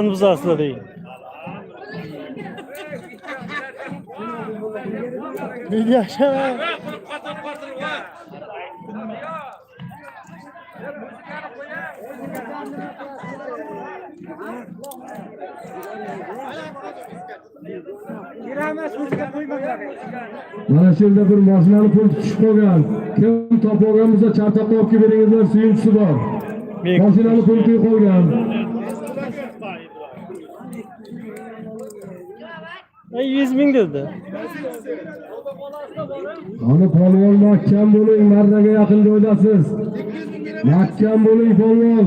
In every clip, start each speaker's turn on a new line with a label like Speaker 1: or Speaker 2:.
Speaker 1: Buzarsizlar deydi. Bir yaşa.
Speaker 2: Mana shu yerda bir mashinani pul tushib qolgan. Kim topolganimizda chartaqqa olib kelib beringizlar, suyunchisi bor. Mashinani pul qo'yib qolgan.
Speaker 1: 100 ming dedi.
Speaker 2: Ana polvon mahkam bo'ling, marraga yaqin joydasiz. Mahkam bo'ling polvon.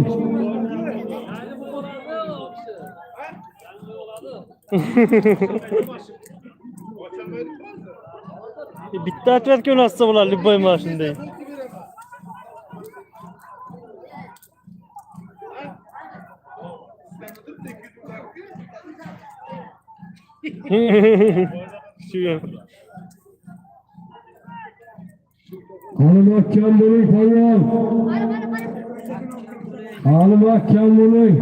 Speaker 1: Bitta atverka o'ynatsa bo'ladi, Libboy mana shunday.
Speaker 2: Ana mahkam bo'ling polvon. Ana mahkam bo'ling.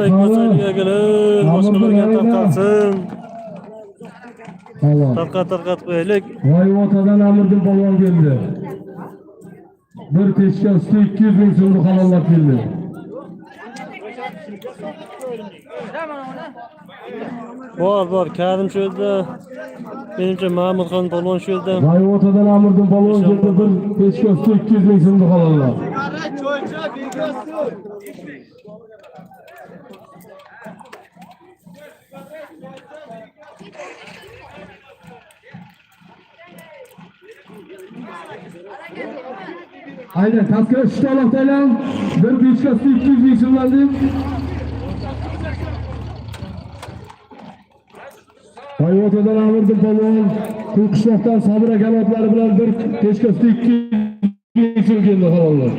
Speaker 1: Ekmasaliga kelib, boshqalarga tarqatsin. Tarqat qo'yaylik.
Speaker 2: Voy otadan Amirdin polvon keldi. Bir pechka usti 200 ming so'mni halollab keldi.
Speaker 1: Bor, Karim shu yerda. Menimcha Mahmudxon polvon shu yerda.
Speaker 2: Voy otadan Amirdin polvon keldi. Bir pechka usti 200 ming so'mni halollab. Aynen, taskira şu taraftan bir büyükçası 200 bin sürüldü. Bayvotadan Amirdin polvon, Kuşlak'tan Sabira kanatları bilen bir peşkası 200 bin sürüldü halallar.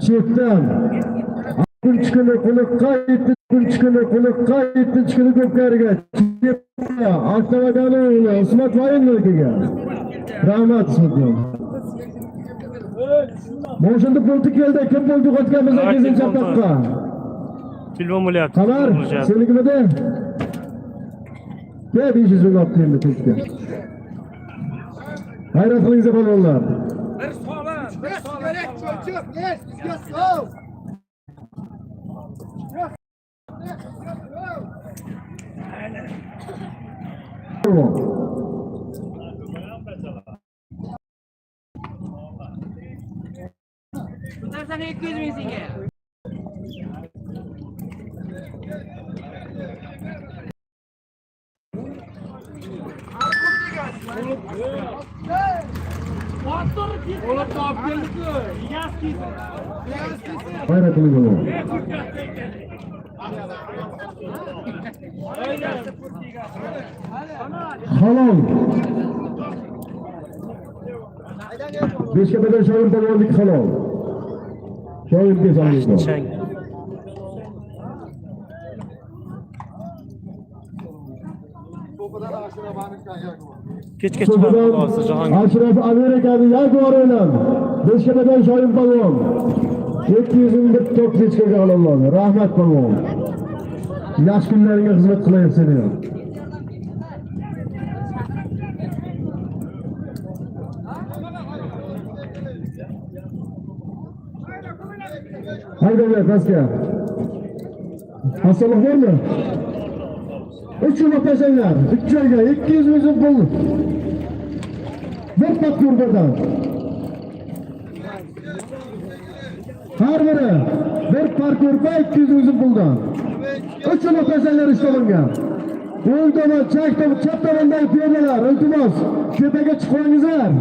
Speaker 2: Çökten. Kunçkını kulukka gitti, kunçkını kulukka gitti, çıkını köpkeriga. Aktamadani o'yini, Ismat Vayinligiga. Rahmat sizga. Moshunda pulti keldi, kim pulti o'tganmiz kezinchi etapga.
Speaker 1: Telefon bo'lyapti.
Speaker 2: Qamar, senikimida? Ya 500 ming olib keldi pultga. Hayrat qilingizlar polvonlar.
Speaker 3: Bir so'la. Yes, go. Sana 200 bin singe.
Speaker 2: Hayrat qilingizlar. Halol. Beşkepe'den Şahin polvonlik halol. Şahin bezanlıklar.
Speaker 1: Kechga chiqadi Jahongir.
Speaker 2: Ashraf Amerika'da Jaguar o'ynab. Beşkepe'den Şahin polvon. 700 ming bir top kechgaga olinadi. Rahmat polvon. Yaxshi kunlaringga xizmat qilayapsan. Haydanglar pastga. Hastalık var mı? 3 yıl öpecekler. 3 yılga 200 ming so'm pul. Bir pat yurdadan. Her biri bir park yurda 200 ming so'm puldan. 3 yıl öpecekler işte bunga. O'ng tomon, chap tomondagi piyodalar, iltimos, tepaga chiqingizlar.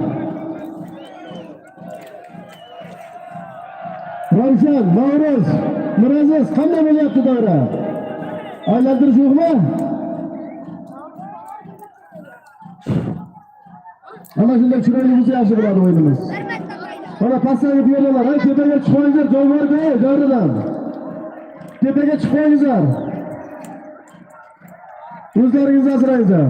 Speaker 2: Ravshan, Ma'ruz, Miraziz, qanday bo'lyapti davra? Aylantirish yo'qmi? Ana shunday chiroyli bo'lsa yaxshi bo'ladi o'yinimiz. Mana pastdagi piyodalar, tepaga chiqingizlar, joy bor-ku, davradan. Tepaga chiqingizlar. O'zlaringizni asrangizlar.